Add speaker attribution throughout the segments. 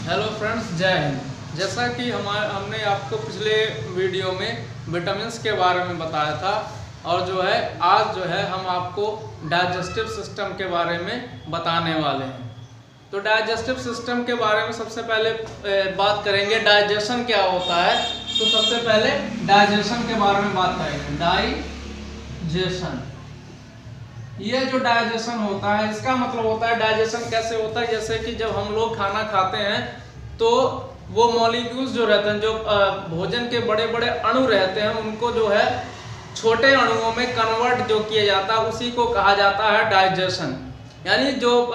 Speaker 1: Hello friends, जय हिंद। जैसा कि हमने आपको पिछले वीडियो में विटामिन्स के बारे में बताया था और जो है आज जो है हम आपको डाइजेस्टिव सिस्टम के बारे में बताने वाले हैं। तो डाइजेस्टिव सिस्टम के बारे में सबसे पहले बात करेंगे डाइजेशन क्या होता है। तो सबसे पहले डाइजेशन के बारे में बात करेंगे। डाइजेशन, ये जो डाइजेशन होता है इसका मतलब होता है डाइजेशन कैसे होता है, जैसे कि जब हम लोग खाना खाते हैं तो वो मॉलिक्यूल्स जो रहते हैं, जो भोजन के बड़े बड़े अणु रहते हैं, उनको जो है छोटे अणुओं में कन्वर्ट जो किया जाता है उसी को कहा जाता है डाइजेशन। यानी जो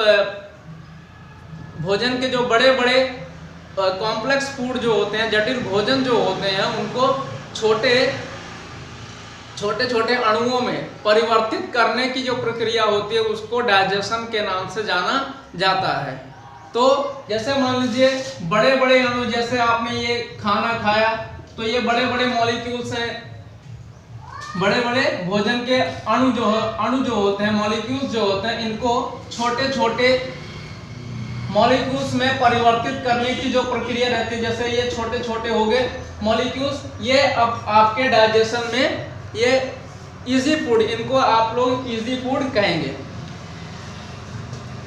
Speaker 1: भोजन के जो बड़े बड़े कॉम्प्लेक्स फूड जो होते हैं, जटिल भोजन जो होते हैं, उनको छोटे छोटे अणुओं में परिवर्तित करने की जो प्रक्रिया होती है उसको डाइजेशन के नाम से जाना जाता है। तो जैसे मान लीजिए बड़े बड़े अणु, जैसे आपने ये खाना खाया तो ये बड़े बड़े मॉलिक्यूल्स हैं, बड़े बड़े भोजन के अणु जो होते हैं, मॉलिक्यूल्स जो होते हैं, इनको छोटे छोटे मॉलिक्यूल्स में परिवर्तित करने की जो प्रक्रिया रहती है, जैसे ये छोटे छोटे हो गए मॉलिक्यूल्स, ये अब आपके डाइजेशन में ये इजी फूड, इनको आप लोग इजी फूड कहेंगे।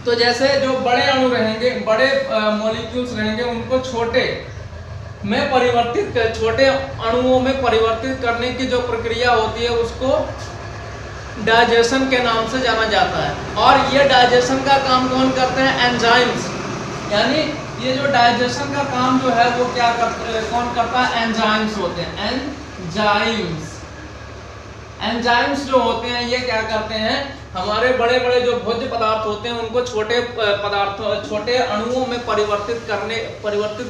Speaker 1: तो जैसे जो बड़े अणु रहेंगे, बड़े मॉलिक्यूल्स रहेंगे, उनको छोटे में परिवर्तित कर, छोटे अणुओं में परिवर्तित करने की जो प्रक्रिया होती है उसको डाइजेशन के नाम से जाना जाता है। और ये डाइजेशन का काम कौन करते हैं? एंजाइम्स। यानी ये जो डाइजेशन का काम जो है वो क्या कौन करता है? एंजाइम्स होते हैं। एंजाइम्स जो होते हैं ये क्या करते हैं? हमारे बड़े बड़े जो भोज्य पदार्थ होते हैं उनको छोटे अणुओं में परिवर्तित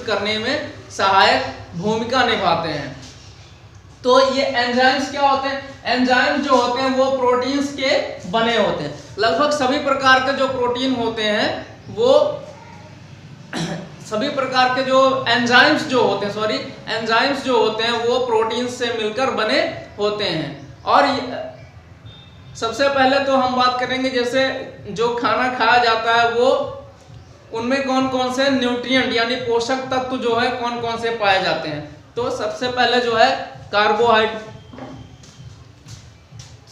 Speaker 1: करने में सहायक भूमिका निभाते हैं। तो ये एंजाइम्स क्या होते हैं? एंजाइम्स जो होते हैं वो प्रोटीन्स के बने होते हैं। लगभग सभी प्रकार के जो प्रोटीन होते हैं वो सभी प्रकार के जो एंजाइम्स जो होते हैं वो प्रोटीन से मिलकर बने होते हैं। और सबसे पहले तो हम बात करेंगे जैसे जो खाना खाया जाता है वो उनमें कौन कौन से न्यूट्रिएंट यानी पोषक तत्व जो है कौन कौन से पाए जाते हैं। तो सबसे पहले जो है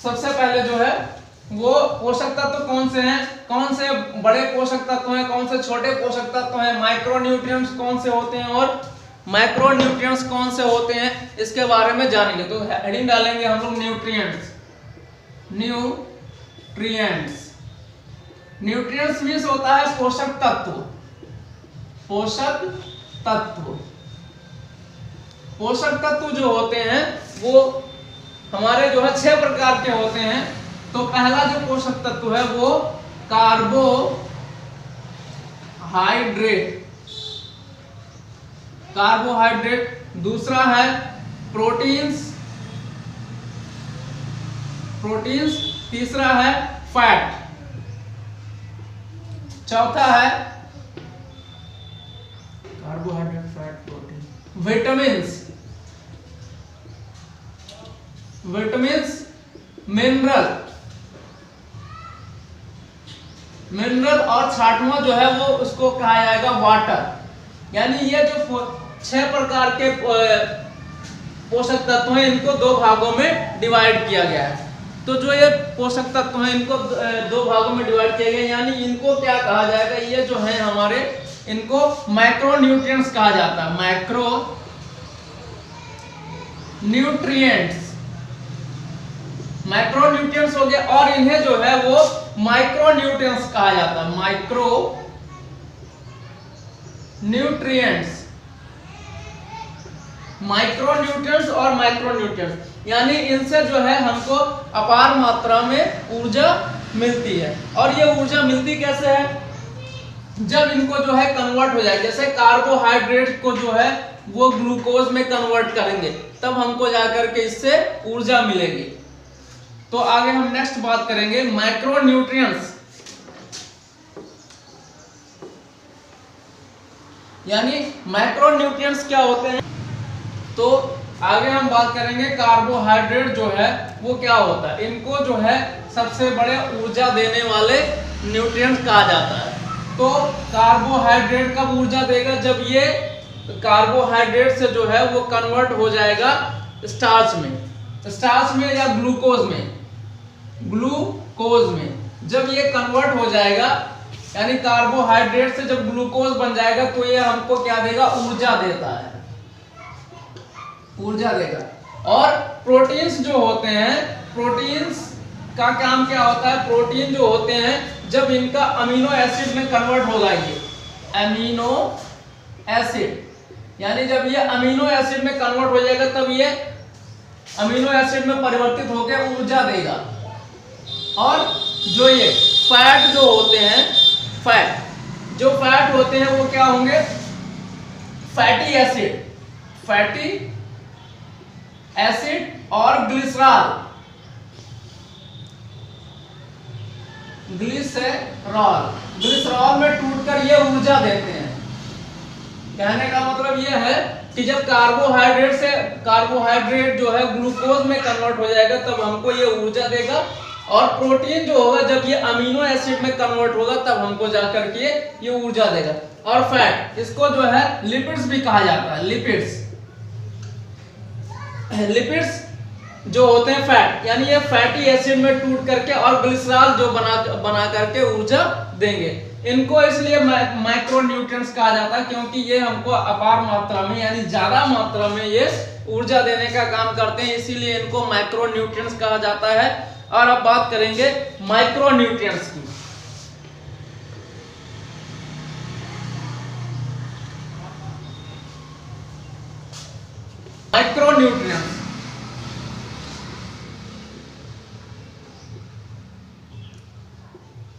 Speaker 1: सबसे पहले जो है वो पोषक तत्व कौन से हैं, कौन से बड़े पोषक तत्व हैं, कौन से छोटे पोषक तत्व हैं, माइक्रोन्यूट्रिएंट्स कौन से होते हैं और मैक्रोन्यूट्रिएंट्स कौन से होते हैं, इसके बारे में जानेंगे। तो हेडिंग डालेंगे हम लोग न्यूट्रिएंट्स। न्यूट्रिएंट्स मींस होता है पोषक तत्व। पोषक तत्व जो होते हैं वो हमारे जो है 6 प्रकार के होते हैं। तो पहला जो पोषक तत्व है वो कार्बोहाइड्रेट, दूसरा है प्रोटीन्स, तीसरा है फैट, चौथा है carbohydrate, fat, protein, vitamins, mineral और छठवां जो है वो उसको कहा जाएगा वाटर। यानी ये जो 6 प्रकार के पोषक तत्व हैं इनको 2 भागों में डिवाइड किया गया है। तो जो ये पोषक तत्व हैं इनको 2 भागों में डिवाइड किया गया, यानी इनको क्या कहा जाएगा? ये जो है हमारे, इनको मैक्रोन्यूट्रिएंट्स कहा जाता है। मैक्रोन्यूट्रिएंट्स हो गए और इन्हें जो है वो माइक्रोन्यूट्रिएंट्स कहा जाता है। माइक्रोन्यूट्रिएंट्स और मैक्रोन्यूट्रिएंट्स, यानी इनसे जो है हमको अपार मात्रा में ऊर्जा मिलती है। और ये ऊर्जा मिलती कैसे है? जब इनको जो है कन्वर्ट हो जाए, जैसे कार्बोहाइड्रेट को जो है वो ग्लूकोज में कन्वर्ट करेंगे तब हमको जाकर के इससे ऊर्जा मिलेगी। तो आगे हम नेक्स्ट बात करेंगे मैक्रोन्यूट्रिएंट्स, यानी मैक्रोन्यूट्रिएंट्स क्या होते हैं। तो आगे हम बात करेंगे कार्बोहाइड्रेट जो है वो क्या होता है। इनको जो है सबसे बड़े ऊर्जा देने वाले न्यूट्रिएंट्स कहा जाता है। तो कार्बोहाइड्रेट कब ऊर्जा देगा? जब ये कार्बोहाइड्रेट से जो है वो कन्वर्ट हो जाएगा स्टार्च में या ग्लूकोज में। जब ये कन्वर्ट हो जाएगा यानी कार्बोहाइड्रेट से जब ग्लूकोज बन जाएगा तो ये हमको क्या देगा? ऊर्जा देता है, ऊर्जा देगा। और प्रोटीन्स जो होते हैं, प्रोटीन्स का काम क्या होता है? प्रोटीन जो होते हैं जब इनका अमीनो एसिड में कन्वर्ट होगा, ये अमीनो एसिड यानी जब ये अमीनो एसिड में कन्वर्ट हो जाएगा तब ये अमीनो एसिड में परिवर्तित होकर ऊर्जा देगा। और जो ये फैट जो होते हैं, फैट होते हैं वो क्या होंगे? फैटी एसिड और ग्लिसरॉल में टूटकर ये ऊर्जा देते हैं। कहने का मतलब ये है कि जब कार्बोहाइड्रेट जो है ग्लूकोज में कन्वर्ट हो जाएगा तब हमको ये ऊर्जा देगा। और प्रोटीन जो होगा जब ये अमीनो एसिड में कन्वर्ट होगा तब हमको जाकर के ये ऊर्जा देगा। और फैट, इसको जो है लिपिड्स भी कहा जाता है। लिपिड्स जो होते हैं फैट यानी ये फैटी एसिड में टूट करके और ग्लिसरॉल जो बना करके ऊर्जा देंगे। इनको इसलिए माइक्रोन्यूट्रिएंट्स कहा जाता है क्योंकि ये हमको अपार मात्रा में यानी ज्यादा मात्रा में ये ऊर्जा देने का काम करते हैं, इसीलिए इनको माइक्रोन्यूट्रिएंट्स कहा जाता है। और अब बात करेंगे माइक्रोन्यूट्रिएंट्स की।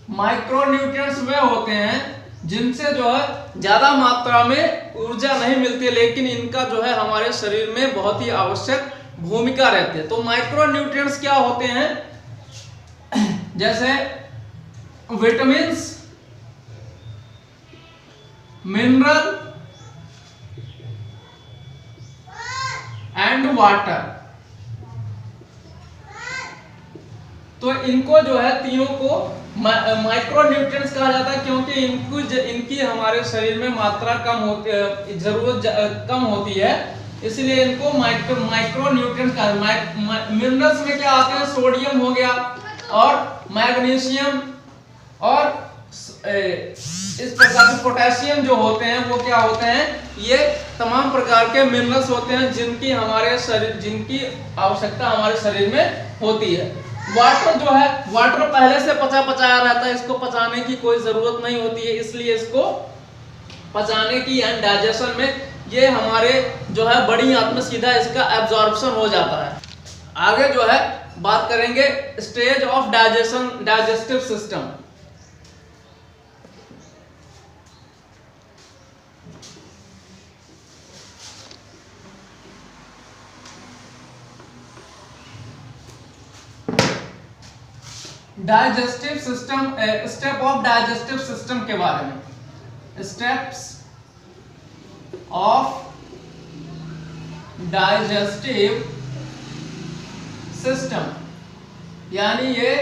Speaker 1: माइक्रोन्यूट्रिएंट्स वे होते हैं जिनसे जो है ज्यादा मात्रा में ऊर्जा नहीं मिलती, लेकिन इनका जो है हमारे शरीर में बहुत ही आवश्यक भूमिका रहती है। तो माइक्रोन्यूट्रिएंट्स क्या होते हैं? जैसे विटामिन्स, मिनरल एंड वाटर। तो इनको जो है तीनों को माइक्रोन्यूट्रिएंट्स कहा जाता है क्योंकि इनकी हमारे शरीर में मात्रा कम होती है, जरूरत कम होती है, इसलिए इनको माइक्रोन्यूट्रिएंट्स कहा जाता है। मिनरल्स में क्या आते हैं? सोडियम हो गया और मैग्नीशियम और इस प्रकार से पोटेशियम जो होते हैं वो क्या होते हैं? ये तमाम प्रकार के मिनरल्स होते हैं जिनकी आवश्यकता हमारे शरीर में होती है। वाटर जो है, वाटर पहले से पचाया रहता है, इसको पचाने की कोई जरूरत नहीं होती है, इसलिए इसको पचाने की एंड डाइजेशन में ये हमारे जो है बड़ी आंत में सीधा इसका एब्जॉर्प्शन हो जाता है। आगे जो है बात करेंगे stage of digestive system. Digestive system, step of digestive system के बारे में। स्टेप्स ऑफ डाइजेस्टिव सिस्टम यानी ये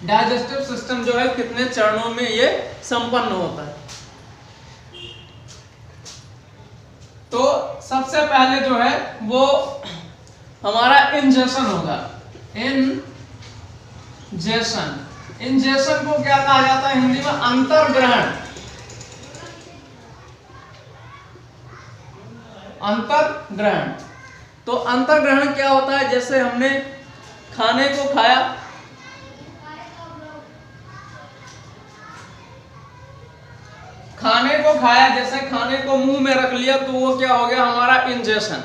Speaker 1: डाइजेस्टिव सिस्टम जो है कितने चरणों में ये संपन्न होता है। तो सबसे पहले जो है वो हमारा इंजेशन होगा। इंजेशन को क्या कहा जाता है हिंदी में? अंतर्ग्रहण। अंतर्ग्रहण। तो अंतर्ग्रहण क्या होता है? जैसे हमने खाने को खाया, जैसे खाने को मुंह में रख लिया तो वो क्या हो गया? हमारा इंजेशन।